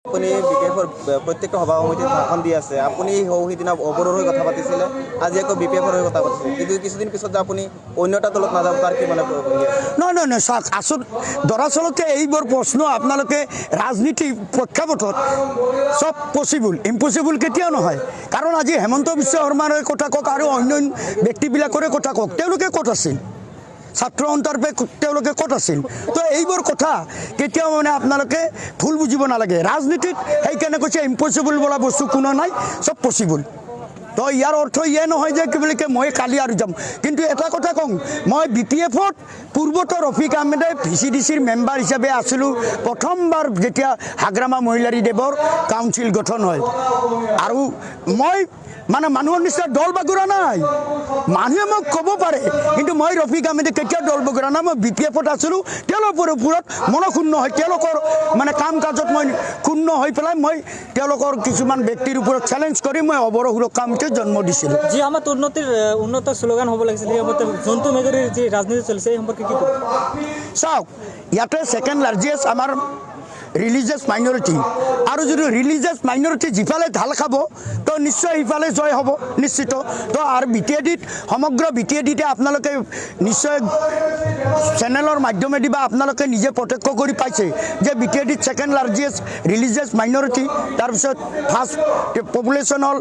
আপুনি বিপিএফৰ প্ৰত্যেকটা সভা সমিতিত ভাষণ দি আছে। আপুনি সিদিনা অবৰৰ হৈ কথা পাতিছিলে, আজি আকৌ বিপিএফৰ হৈ কথা পাতিছিলে, কিন্তু কিছুদিন পিছত যে আপুনি অন্য এটা দলত নাযাব, তাৰ কি মানে নহয় চাওক, দৰাচলতে এইবোৰ প্ৰশ্ন আপোনালোকে ৰাজনীতি প্ৰেক্ষাপটত চব পচিবল, ইম্পচিবল কেতিয়াও নহয়। কাৰণ আজি হেমন্ত বিশ্ব শৰ্মাৰ কথা কওক আৰু অন্য ব্যক্তিবিলাকৰে কথা কওক, তেওঁলোকে ক'ত আছিল? ছাত্ৰ সন্তৰ্পে তেওঁলোকে ক'ত আছিল? তো এইবোৰ কথা কেতিয়াও মানে আপোনালোকে ভুল বুজিব নালাগে। ৰাজনীতিত সেইকাৰণে কৈছে ইম্পচিবল বোলা বস্তু কোনো নাই, চব পচিবল। তো ইয়াৰ অৰ্থ ইয়ে নহয় যে কি বুলি কয় মই কালি আৰু যাম। কিন্তু এটা কথা কওঁ, মই বিপিএফত পূৰ্বতে ৰফিক আহমেদে VCDCৰ মেম্বাৰ হিচাপে আছিলোঁ প্ৰথমবাৰ যেতিয়া হাগ্ৰামা মহিলাৰী দেৱৰ কাউন্সিল গঠন হয়। আৰু মই মানে মানুহৰ নিচিনা দল বাগৰা নাই। মানুহে মোক ক'ব পাৰে, কিন্তু মই ৰফিক আহমেদে কেতিয়াও দল বাগৰা নাই। মই বিপিএফত আছিলোঁ, তেওঁলোকৰ ওপৰত মনক্ষুণ্ণ হয়, তেওঁলোকৰ মানে কাম কাজত মই ক্ষুণ্ণ হৈ পেলাই মই তেওঁলোকৰ কিছুমান ব্যক্তিৰ ওপৰত চেলেঞ্জ কৰি মই অবৰ সুৰক্ষা সমিতিত জন্ম দিছিলোঁ। যি আমাৰ উন্নত শ্লোগান হ'ব লাগিছিল, সেই সময়তে জন্তু মেজৰিৰ যি ৰাজনীতি চলিছে এই সম্পৰ্কে কি ক'ব? চাওক, ইয়াতে ছেকেণ্ড লাৰ্জেষ্ট আমাৰ ৰিলিজিয়াছ মাইনৰিটি, আৰু যদি ৰিলিজিয়াছ মাইনৰিটি যিফালে ঢাল খাব তো নিশ্চয় সিফালে জয় হ'ব নিশ্চিত। তো আৰু BTADত সমগ্ৰ BTADতে আপোনালোকে নিশ্চয় চেনেলৰ মাধ্যমেদি বা আপোনালোকে নিজে প্ৰত্যক্ষ কৰি পাইছে যে BTADত ছেকেণ্ড লাৰ্জেষ্ট ৰিলিজিয়াছ মাইনৰিটি, তাৰপিছত ফাৰ্ষ্ট পপুলেশ্যন হ'ল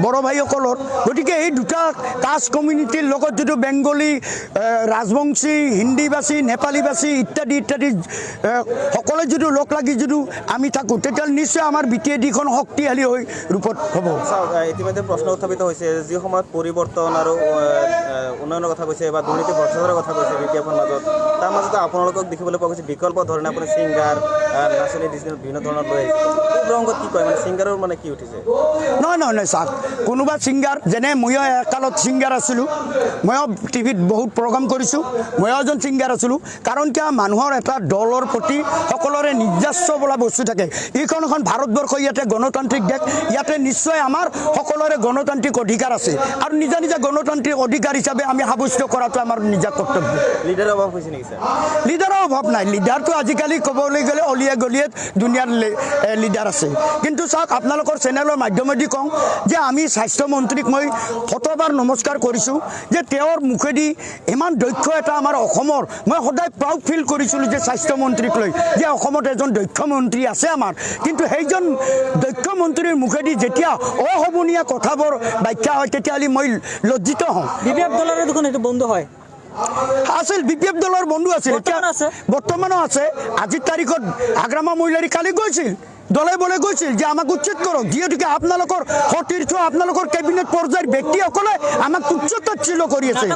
বড়ো ভাইসকলৰ। গতিকে এই দুটা কাষ্ট কমিউনিটিৰ লগত যিটো বেংগলী, ৰাজবংশী, হিন্দীভাষী, নেপালীভাষী ইত্যাদি ইত্যাদি সকলোৱে যদি লগ লাগি যদি আমি থাকোঁ, তেতিয়াহ'লে নিশ্চয় আমাৰ BTADখন শক্তিশালী হৈ ৰূপত হ'ব। ইতিমধ্যে প্ৰশ্ন উত্থাপিত হৈছে, যি সময়ত পৰিৱৰ্তন আৰু উন্নয়নৰ কথা কৈছে বা দুৰ্নীতি ভ্ৰষ্টাচাৰৰ কথা কৈছে বিপিএফৰ মাজত, তাৰ মাজতে আপোনালোকক দেখিবলৈ পোৱা গৈছে বিকল্প ধৰণে আপুনি ছিংগাৰ, নাচনী বিভিন্ন ধৰণৰ লৈ আহিছে। এই প্ৰসংগত কি কয়, মানে ছিংগাৰৰ মানে কি উঠিছে? নহয় চাওক, কোনোবা ছিংগাৰ, যেনে ময়ো একালত ছিংগাৰ আছিলোঁ, ময়ো টিভিত বহুত প্ৰগ্ৰাম কৰিছোঁ, ময়ো এজন ছিংগাৰ আছিলোঁ। কাৰণ কিয়, মানুহৰ এটা দলৰ প্ৰতি সকলোৰে নিজস্ব বোলা বস্তু থাকে। এইখন এখন ভাৰতবৰ্ষ, ইয়াতে গণতান্ত্ৰিক দেশ, ইয়াতে নিশ্চয় আমাৰ সকলোৰে গণতান্ত্ৰিক অধিকাৰ আছে, আৰু নিজা নিজা গণতান্ত্ৰিক অধিকাৰ হিচাপে আমি সাব্যস্ত কৰাটো আমাৰ নিজা কৰ্তব্য। লিডাৰৰ অভাৱ হৈছে নেকি ছাৰ? লিডাৰৰ অভাৱ নাই। লিডাৰটো আজিকালি ক'বলৈ গ'লে অলিয়ে গলিয়ে দুনিয়াৰ লিডাৰ আছে। কিন্তু চাওক, আপোনালোকৰ চেনেলৰ মাধ্যমেদি কওঁ যে আমি স্বাস্থ্যমন্ত্ৰীক মই শতবাৰ নমস্কাৰ কৰিছোঁ যে তেওঁৰ মুখেদি ইমান দক্ষ এটা আমাৰ অসমৰ, মই সদায় প্ৰাউড ফিল কৰিছিলোঁ যে স্বাস্থ্যমন্ত্ৰীক লৈ যে অসমত এজন দক্ষ মন্ত্ৰী আছে আমাৰ। কিন্তু সেইজন দক্ষ মন্ত্ৰীৰ মুখেদি যেতিয়া অসমীয়া কথাবোৰ ব্যাখ্যা হয়, তেতিয়াহ'লে মই লজ্জিত হওঁ। বিপিএফ দলৰে দেখোন এইটো বন্ধ হয় আছিল, BPF দলৰ বন্ধু আছিল, বৰ্তমানো আছে। আজিৰ তাৰিখত হাগ্ৰামা মহিলাৰী কালি গৈছিল, দলে বলে গৈছিল যে আমাক উচ্ছেদ কৰক, যিহেতুকে আপোনালোকৰ সতীৰ্থ, আপোনালোকৰ কেবিনেট পৰ্যায়ৰ ব্যক্তিসকলে আমাক উচ্ছেদ কৰি আছে।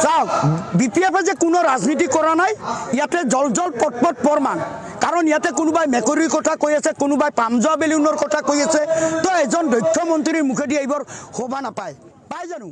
চাওক, BPF-এ যে কোনো ৰাজনীতি কৰা নাই, ইয়াতে জল পট প্ৰমাণ। কাৰণ ইয়াতে কোনোবাই মেকুৰীৰ কথা কৈ আছে, কোনোবাই পামজোৱা বেলুনৰ কথা কৈ আছে। তো এজন দক্ষ মন্ত্ৰীৰ মুখেদি এইবোৰ শোভা নাপায়, পায় জানো?